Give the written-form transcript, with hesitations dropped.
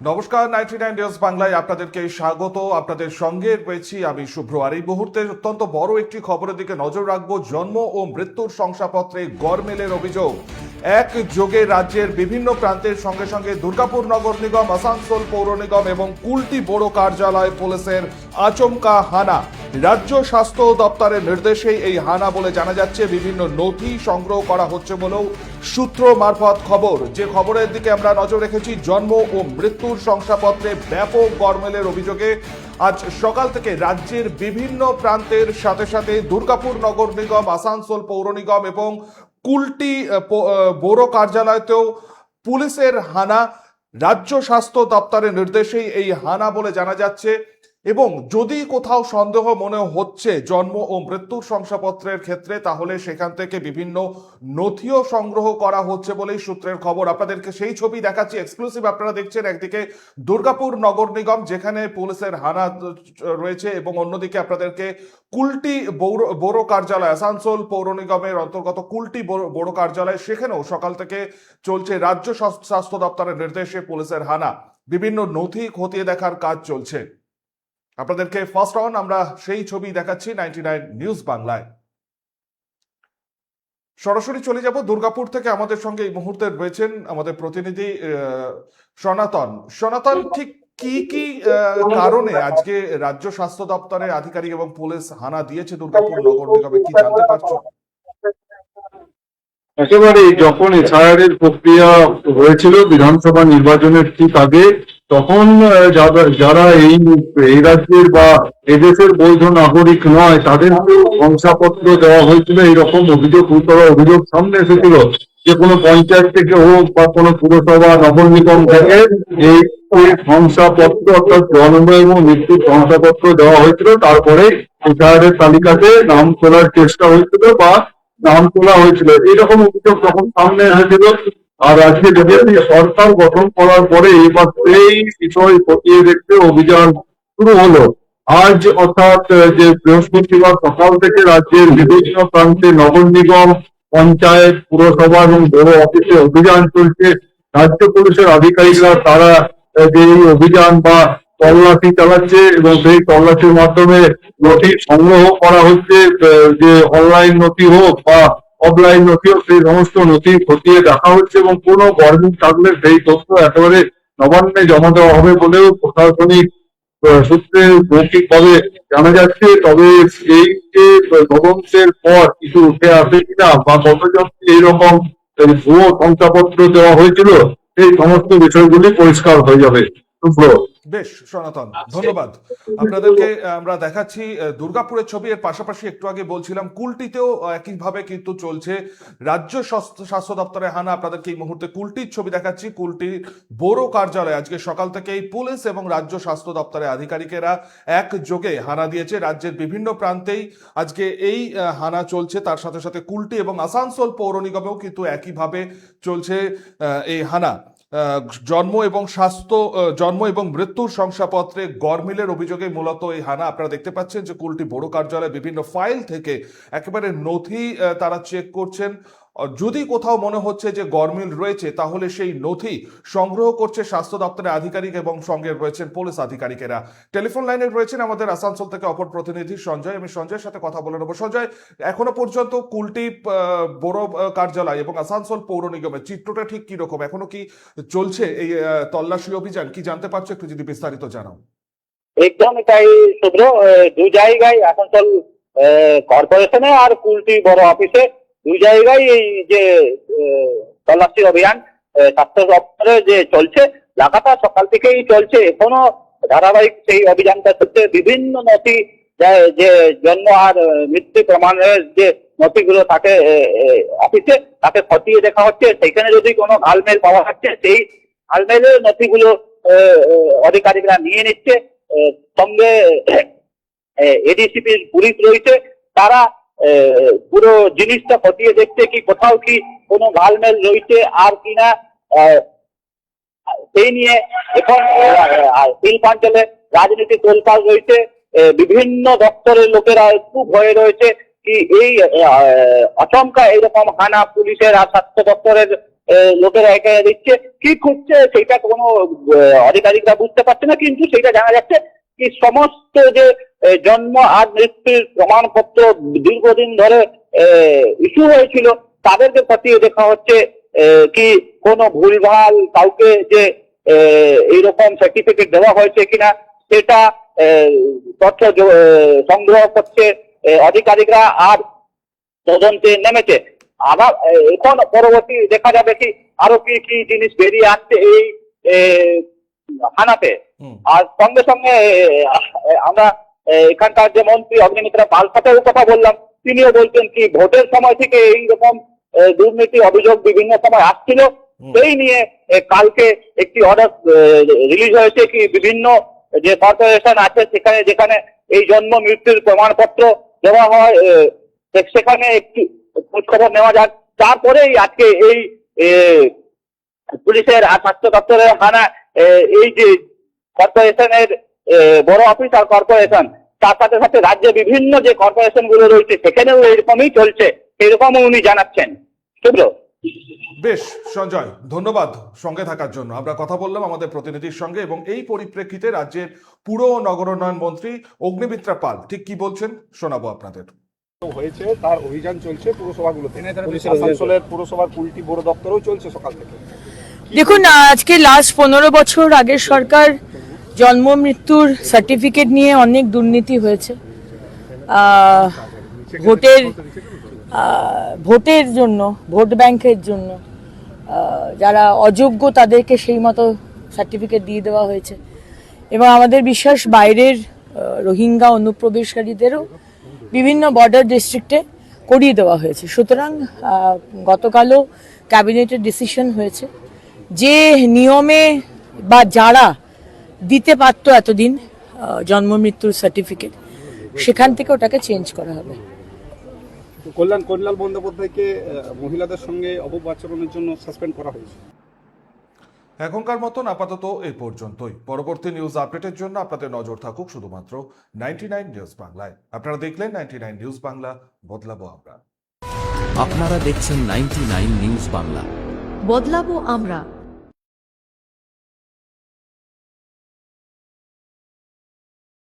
নমস্কার, 99 নিউজ বাংলায় আপনাদেরকে স্বাগত। আপনাদের সঙ্গে রয়েছি আমি শুভ্র। আর এই মুহূর্তে অত্যন্ত বড় একটি খবরের দিকে নজর রাখবো। জন্ম ও মৃত্যুর শংসাপত্রে গরমিলের অভিযোগ। এক যোগে রাজ্যের বিভিন্ন প্রান্তের সঙ্গে সঙ্গে দুর্গাপুর নগর নিগম, আসানসোল পৌর নিগম এবং কুলটি বড় কার্যালয় পুলিশের আচমকা হানা। রাজ্য স্বাস্থ্য দপ্তরের নির্দেশেই এই হানা বলে জানা যাচ্ছে। বিভিন্ন নথি সংগ্রহ করা হচ্ছে বলেও সূত্র মারফত খবর। যে খবরের দিকে আমরা নজর রেখেছি, জন্ম ও মৃত্যুর শংসাপত্রে ব্যাপক গরমিলের অভিযোগে আজ সকাল থেকে রাজ্যের বিভিন্ন প্রান্তের সাথে সাথে দুর্গাপুর নগর নিগম, আসানসোল পৌর নিগম এবং কুলটি বড় কার্যালয়তেও পুলিশের হানা। রাজ্য স্বাস্থ্য দপ্তরের নির্দেশেই এই হানা বলে জানা যাচ্ছে। এবং যদি কোথাও সন্দেহ মনে হচ্ছে জন্ম ও মৃত্যুর শংসাপত্রের ক্ষেত্রে, তাহলে সেখান থেকে বিভিন্ন নথিও সংগ্রহ করা হচ্ছে বলেই সূত্রের খবর। আপনাদেরকে সেই ছবি দেখাচ্ছি এক্সক্লুসিভ। আপনারা দেখছেন একদিকে দুর্গাপুর নগর নিগম যেখানে পুলিশের হানা রয়েছে, এবং অন্যদিকে আপনাদেরকে কুলটি বড় কার্যালয়, আসানসোল পৌর নিগমের অন্তর্গত কুলটি বড় কার্যালয়, সেখানেও সকাল থেকে চলছে রাজ্য স্বাস্থ্য দপ্তরের নির্দেশে পুলিশের হানা। বিভিন্ন নথি খতিয়ে দেখার কাজ চলছে। আপনাদেরকে ফার্স্ট অন আমরা সেই ছবি দেখাচ্ছি 99 নিউজ বাংলায়। সরাসরি চলে যাব দুর্গাপুর থেকে। আমাদের সঙ্গে এই মুহূর্তে রয়েছেন আমাদের প্রতিনিধি সনাতন। সনাতন, ঠিক কি কি কারণে আজকে রাজ্য স্বাস্থ্য দপ্তরের আধিকারিক এবং পুলিশ হানা দিয়েছে দুর্গাপুর নগর নিগমে, কি জানতে পারছো? একেবারেই যখন এসআইআর প্রক্রিয়া হয়েছিল বিধানসভা নির্বাচনের ঠিক আগে, তখন যারা এই রাজ্যের বা এদেশের বৈধ নাগরিক নয় তাদেরকে শংসাপত্র দেওয়া হয়েছিল। এইরকম অভিযোগ, গুরুতর অভিযোগ সামনে এসেছিল যে কোনো পঞ্চায়েত থেকে হোক বা কোনো পুরসভা নগর নিগম থেকে এই শংসাপত্র অর্থাৎ জন্ম এবং মৃত্যুর শংসাপত্র দেওয়া হয়েছিল। তারপরে এসআইআর তালিকাতে নাম তোলার চেষ্টা হয়েছিল বা নাম তোলা হয়েছিল। এইরকম অভিযোগ যখন সামনে এসেছিল, আর আজকে বিজেপি সরকার গঠন করার পরে এবার সেই বিষয় খতিয়ে দেখতে অভিযান শুরু হলো। আজ অর্থাৎ যে বৃহস্পতিবার সকাল থেকে রাজ্যের বিভিন্ন প্রান্তে নগর নিগম, পঞ্চায়েত, পুরসভা এবং বড় অফিসে অভিযান চলছে। রাজ্য পুলিশের আধিকারিকরা তারা যে এই অভিযান বা তল্লাশি চালাচ্ছে এবং সেই তল্লাশির মাধ্যমে নথি সংগ্রহ করা হচ্ছে। যে অনলাইন নথি হোক বা অফলাইন নথি হোক, সেই সমস্ত নথি খতিয়ে দেখা হচ্ছে এবং কোনো গরমিল থাকলে সেই তথ্য একেবারে নবান্নে জমা দেওয়া হবে বলেও প্রশাসনিক সূত্রে মৌখিকভাবে জানা যাচ্ছে। তবে এই যে তদন্তের পর কিছু উঠে আসে কিনা বা কতজন এইরকম ভুয়ো শংসাপত্র দেওয়া হয়েছিল, সেই সমস্ত বিষয়গুলি পরিষ্কার হয়ে যাবে। বেশ সনাতন, ধন্যবাদ আপনাদেরকে। আমরা দেখাচ্ছি দুর্গাপুরের ছবি। এর পাশাপাশি একটু আগে বলছিলাম কুলটিতেও একইভাবে কিন্তু চলছে রাজ্য স্বাস্থ্য দপ্তরের হানা। আপনাদেরকে এই মুহূর্তে কুলটির ছবি দেখাচ্ছি। কুলটির বড় কার্যালয় আজকে সকাল থেকেই পুলিশ এবং রাজ্য স্বাস্থ্য দপ্তরের আধিকারিকেরা একযোগে হানা দিয়েছে। রাজ্যের বিভিন্ন প্রান্তেই আজকে এই হানা চলছে। তার সাথে সাথে কুলটি এবং আসানসোল পৌর নিগমেও কিন্তু একইভাবে চলছে এই হানা। জন্ম এবং মৃত্যুর শংসাপত্রে গরমিলের অভিযোগে মূলত এই হানা। আপনারা দেখতে পাচ্ছেন যে কুলটি বড় কার্যালয়ে বিভিন্ন ফাইল থেকে একেবারে নথি তারা চেক করছেন। যদি কোথাও মনে হচ্ছে যে গরমিল রয়েছে, তাহলে সেই নথি সংগ্রহ করছে স্বাস্থ্য দপ্তরের আধিকারিক এবং সঙ্গে রয়েছেন পুলিশ আধিকারিকেরা। টেলিফোন লাইনে রয়েছেন আমাদের আসানসোল থেকে অপর প্রতিনিধি সঞ্জয়। আমি সঞ্জয়ের সাথে কথা বলে নেবো। সঞ্জয়, এখনো পর্যন্ত কুলটি বড় কার্যালয় এবং আসানসোল পৌর নিগমের চিত্রটা ঠিক কি রকম? এখনো কি চলছে এই তল্লাশি অভিযান? কি জানতে পারছো, একটু যদি বিস্তারিত জানাও। একদম এটাই শুভ্র। দু জায়গায় আসানসোল কর্পোরেশনে আর কুলটি বড় অফিসে দুই জায়গায় এই যে তল্লাশি অভিযান স্বাস্থ্য দপ্তরে যে চলছে, লাগাতার সকাল থেকেই চলছে। এখনো ধারাবাহিক সেই অভিযানটা চলছে। বিভিন্ন নথি যে জন্ম আর মৃত্যু প্রমাণের যে নথিগুলো থাকে অফিসে, তাকে খতিয়ে দেখা হচ্ছে। সেখানে যদি কোনো ঘালমেল পাওয়া যাচ্ছে, সেই ঘালমেলের নথিগুলো আধিকারিকরা নিয়ে নিচ্ছে। সঙ্গে এডিসিপির পুলিশ রয়েছে, তারা পুরো জিনিসটা খতিয়ে দেখছে কি কোথাও কি কোনো ঘালমেল রয়েছে আর কিনা। সেই নিয়ে এখন শিল্পাঞ্চলে রাজনীতি তোলপাড় রয়েছে। বিভিন্ন দপ্তরের লোকেরা একটু ভয়ে রয়েছে কি এই আচমকা এইরকম হানা পুলিশের আর স্বাস্থ্য দপ্তরের লোকেরা একে দিচ্ছে, কি খুঁজছে সেটা কোনো আধিকারিকরা বুঝতে পারছে না, কিন্তু সেটা জানা যাচ্ছে কি সমস্ত যে জন্ম আর মৃত্যুর প্রমাণপত্র দীর্ঘদিন ধরে ইস্যু হয়েছিল তাদেরকে খতিয়ে দেখা হচ্ছে কি কোনো ভুলভাল কাউকে যে এইরকম সার্টিফিকেট দেওয়া হয়েছে কিনা সেটা তথ্য সংগ্রহ করছে আধিকারিকরা আর তদন্তে নেমেছে। আবার এখন পরবর্তী দেখা যাবে কি আরো কি কি জিনিস বেরিয়ে আসছে এই হানাতে। আর সঙ্গে সঙ্গে আমরা এখানকার যে মন্ত্রী অগ্নিমিত্রা পাল সাথেও কথা বললাম, তিনিও বলছেন কি ভোটের সময় থেকে এইরকম দুর্নীতি অভিযোগ বিভিন্ন সময় আসছিল, সেই নিয়ে কালকে একটি অর্ডার রিলিজ হয়েছে কি বিভিন্ন যে কর্পোরেশন আছে সেখানে যেখানে এই জন্ম মৃত্যুর প্রমাণপত্র দেওয়া হয় সেখানে একটি খোঁজখবর নেওয়া যাক। তারপরেই আজকে এই পুলিশের আর স্বাস্থ্য দপ্তরের হানা এই যে কর্পোরেশনের বড় অফিস আর কর্পোরেশন তার সাথে সাথে রাজ্যে বিভিন্ন যে কর্পোরেশন গুলো রয়েছে সেখানেও এরকমই চলছে, এরকমও উনি জানাচ্ছেন। শুভ্র। বেশ সঞ্জয়, ধন্যবাদ সঙ্গে থাকার জন্য। আমরা কথা বললাম আমাদের প্রতিনিধির সঙ্গে এবং এই পরিপ্রেক্ষিতে রাজ্যের পুর ও নগরোন্নয়ন মন্ত্রী অগ্নিমিত্রা পাল ঠিক কি বলছেন শোনাবো আপনাদের। হয়েছে তার অভিযান চলছে পুরসভাগুলোতে, আসানসোলের পুরসভার কুলটি বড় দপ্তরেও চলছে সকাল থেকে। দেখুন, আজকে লাস্ট 15 বছর আগের সরকার জন্ম মৃত্যুর সার্টিফিকেট নিয়ে অনেক দুর্নীতি হয়েছে। ভোটের জন্য, ভোট ব্যাংকের জন্য যারা অযোগ্য তাদেরকে সেই মতো সার্টিফিকেট দিয়ে দেওয়া হয়েছে এবং আমাদের বিশ্বাস বাইরের রোহিঙ্গা অনুপ্রবেশকারীদেরও বিভিন্ন বর্ডার ডিস্ট্রিক্টে করিয়ে দেওয়া হয়েছে। সুতরাং গতকালও ক্যাবিনেটের ডিসিশন হয়েছে যে নিয়মে বা যারা দিতে পারতো এতদিন জন্ম মৃত্যুর সার্টিফিকেট সেখান থেকে ওটাকে চেঞ্জ করা হবে। কল্যাণ বন্দ্যোপাধ্যায়কে মহিলাদের সঙ্গে অপবাচরণের জন্য সাসপেন্ড করা হয়েছে। এখনকার মতন আপাতত এই পর্যন্তই। পরবর্তী নিউজ আপডেটের জন্য আপনাদের নজর থাকুক শুধুমাত্র 99 নিউজ বাংলায়। আপনারা দেখলেন 99 নিউজ বাংলা, বদলাবো আমরা। আপনারা দেখছেন 99 নিউজ বাংলা, বদলাবো আমরা।